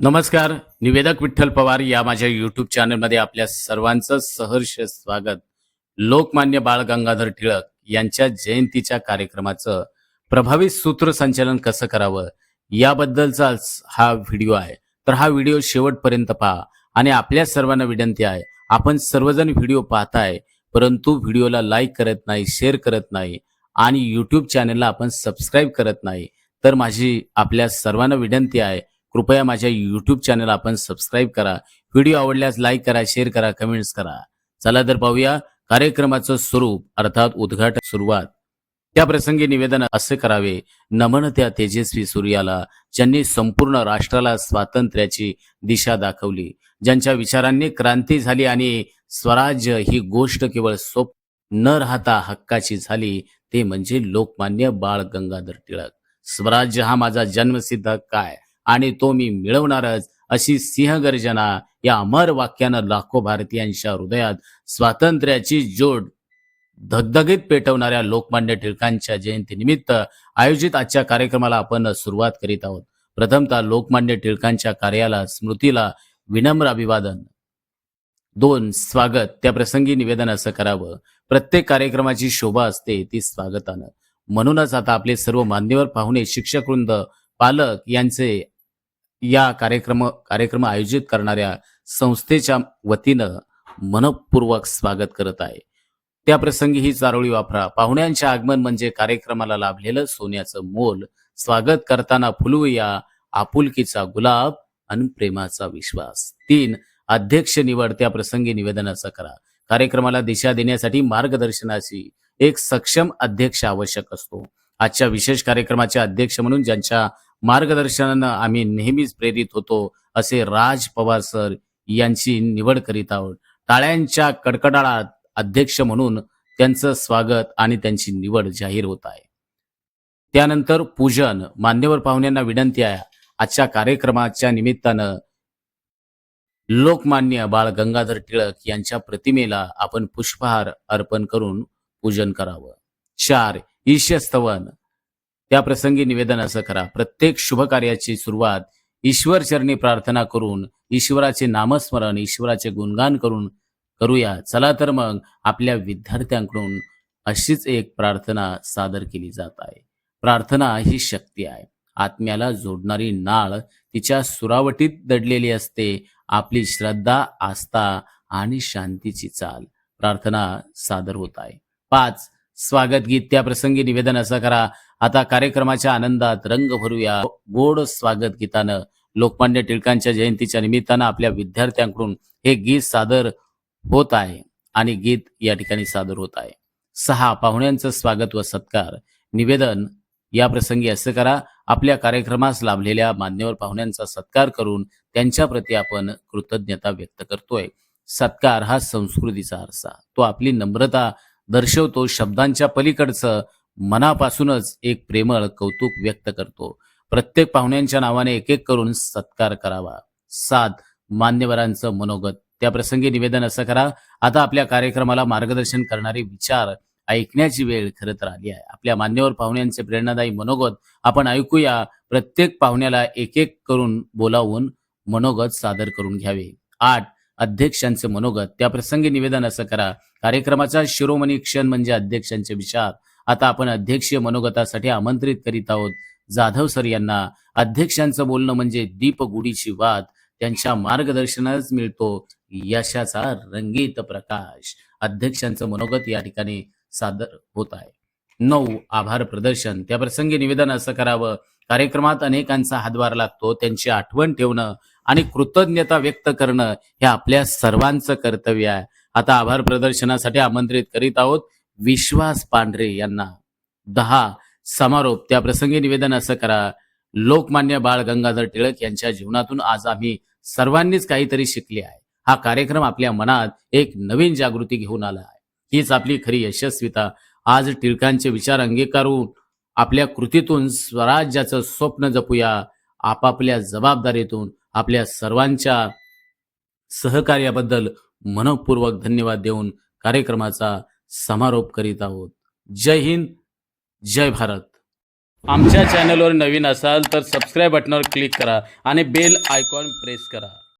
नमस्कार. निवेदक विठ्ठल पवार या माझ्या यूट्यूब चॅनलमध्ये आपल्या सर्वांचं सहर्ष स्वागत. लोकमान्य बाळ गंगाधर टिळक यांच्या जयंतीच्या कार्यक्रमाचं प्रभावी सूत्रसंचालन कसं करावं याबद्दलचाच हा व्हिडिओ आहे. तर हा व्हिडिओ शेवटपर्यंत पहा आणि आपल्या सर्वांना विनंती आहे, आपण सर्वजण व्हिडिओ पाहताय परंतु व्हिडिओला लाईक करत नाही, शेअर करत नाही आणि यूट्यूब चॅनलला आपण सबस्क्राईब करत नाही. तर माझी आपल्या सर्वांना विनंती आहे, कृपया माझ्या यूट्यूब चॅनल आपण सबस्क्राईब करा. व्हिडिओ आवडल्यास लाईक करा, शेअर करा, कमेंट्स करा. चला तर पाहूया कार्यक्रमाचं स्वरूप अर्थात उद्घाटन सुरुवात. त्या प्रसंगी निवेदन असे करावे: नमन त्या तेजस्वी सूर्याला, ज्यांनी संपूर्ण राष्ट्राला स्वातंत्र्याची दिशा दाखवली, ज्यांच्या विचारांनी क्रांती झाली आणि स्वराज्य ही गोष्ट केवळ स्वप्न न राहता हक्काची झाली, ते म्हणजे लोकमान्य बाळ गंगाधर टिळक. स्वराज्य हा माझा जन्मसिद्ध हक्क आहे आणि तो मी मिळवणारच, अशी सिंहगर्जना या अमर वाक्यानं लाखो भारतीयांच्या हृदयात स्वातंत्र्याची जोड धगधगीत पेटवणाऱ्या लोकमान्य टिळकांच्या जयंतीनिमित्त आयोजित आजच्या कार्यक्रमाला आपण सुरुवात करीत आहोत. प्रथमतः लोकमान्य टिळकांच्या कार्याला स्मृतीला विनम्र अभिवादन. 2. स्वागत. त्या प्रसंगी निवेदन असं करावं: प्रत्येक कार्यक्रमाची शोभा असते ती स्वागतानं. म्हणूनच आता आपले सर्व मान्यवर पाहुणे, शिक्षकवृंद, पालक यांचे या कार्यक्रम आयोजित करणाऱ्या संस्थेच्या वतीनं मनपूर्वक स्वागत करत आहे. त्या प्रसंगी ही चारोळी वापरा: पाहुण्यांचे आगमन म्हणजे कार्यक्रमाला लाभलेलं सोन्याचं मोल. स्वागत करताना फुलवूया आपुलकीचा गुलाब आणि प्रेमाचा विश्वास. 3. अध्यक्ष निवड. त्या प्रसंगी निवेदन असं करा: कार्यक्रमाला दिशा देण्यासाठी मार्गदर्शनाची एक सक्षम अध्यक्ष आवश्यक असतो. आजच्या विशेष कार्यक्रमाचे अध्यक्ष म्हणून ज्यांच्या मार्गदर्शनानं आम्ही नेहमीच प्रेरित होतो, असे राज पवार सर यांची निवड करीत आहोत. टाळ्यांच्या कडकडाटात अध्यक्ष म्हणून त्यांचं स्वागत आणि त्यांची निवड जाहीर होत आहे. त्यानंतर पूजन. मान्यवर पाहुण्यांना विनंती आहे, आजच्या कार्यक्रमाच्या निमित्तानं लोकमान्य बाळ गंगाधर टिळक यांच्या प्रतिमेला आपण पुष्पहार अर्पण करून पूजन करावं. 4. ईशस्तवन. त्या प्रसंगी निवेदन असं करा: प्रत्येक शुभ कार्याची सुरुवात ईश्वरचरणी प्रार्थना करून, ईश्वराचे नामस्मरण, ईश्वराचे गुणगान करून करूया. चला तर मग आपल्या विद्यार्थ्यांकडून अशीच एक प्रार्थना सादर केली जात आहे. प्रार्थना ही शक्ती आहे, आत्म्याला जोडणारी नाळ. तिच्या सुरावटीत दडलेली असते आपली श्रद्धा, आस्था आणि शांतीची चाल. प्रार्थना सादर होत आहे. 5. स्वागत गीत. त्या प्रसंगी निवेदन असं करा: आता कार्यक्रमाच्या आनंदात रंग भरूया. गोड स्वागत गीतानं लोकमान्य टिळकांच्या जयंतीच्या निमित्तानं आपल्या विद्यार्थ्यांकडून हे गीत सादर होत आहे आणि गीत या ठिकाणी सादर होत आहे. 6. पाहुण्यांचं स्वागत व सत्कार. निवेदन या प्रसंगी असं करा: आपल्या कार्यक्रमास लाभलेल्या मान्यवर पाहुण्यांचा सत्कार करून त्यांच्याप्रती आपण कृतज्ञता व्यक्त करतोय. सत्कार हा संस्कृतीचा आरसा, तो आपली नम्रता दर्शवतो, शब्दांच्या पलीकडचं मनापासूनच एक प्रेमळ कौतुक व्यक्त करतो. प्रत्येक पाहुण्यांच्या नावाने एक एक करून सत्कार करावा. 7. मान्यवरांचं मनोगत. त्या प्रसंगी निवेदन असं करा: आता आपल्या कार्यक्रमाला मार्गदर्शन करणारे विचार ऐकण्याची वेळ खरं तर आली आहे. आपल्या मान्यवर पाहुण्यांचे प्रेरणादायी मनोगत आपण ऐकूया. प्रत्येक पाहुण्याला एक एक करून बोलावून मनोगत सादर करून घ्यावे. 8. अध्यक्षांचे मनोगत. त्या प्रसंगी निवेदन असं करा: कार्यक्रमाचा शिरोमणी क्षण म्हणजे अध्यक्षांचे विचार. आता आपण अध्यक्षीय मनोगतासाठी आमंत्रित करीत आहोत जाधव सर यांना. अध्यक्षांचं बोलणं म्हणजे दीपगुडीची वात, त्यांच्या मार्गदर्शनास मिळतो यशाचा रंगीत प्रकाश. अध्यक्षांचं मनोगत या ठिकाणी सादर होत आहे. 9. आभार प्रदर्शन. त्या प्रसंगी निवेदन असं करावं: कार्यक्रमात अनेकांचा हातभार लागतो, त्यांची आठवण ठेवणं आणि कृतज्ञता व्यक्त करणं हे आपल्या सर्वांचं कर्तव्य आहे. आता आभार प्रदर्शनासाठी आमंत्रित करीत आहोत विश्वास पांढरे यांना. 10. समारोप. त्या प्रसंगी निवेदन असं करा: लोकमान्य बाळ गंगाधर टिळक यांच्या जीवनातून आज आम्ही सर्वांनीच काहीतरी शिकले आहे. हा कार्यक्रम आपल्या मनात एक नवीन जागृती घेऊन आला आहे. हीच आपली खरी यशस्वीता. आज टिळकांचे विचार अंगीकारून आपल्या कृतीतून स्वराज्याचं स्वप्न जपूया. आपापल्या जबाबदारीतून आपल्या सर्वांच्या सहकार्याबद्दल मनपूर्वक धन्यवाद देऊन कार्यक्रमाचा समारोप करीत आहोत. जय हिंद, जय भारत. आमच्या चॅनलवर नवीन असाल तर सबस्क्राईब बटनावर क्लिक करा आणि बेल आयकॉन प्रेस करा.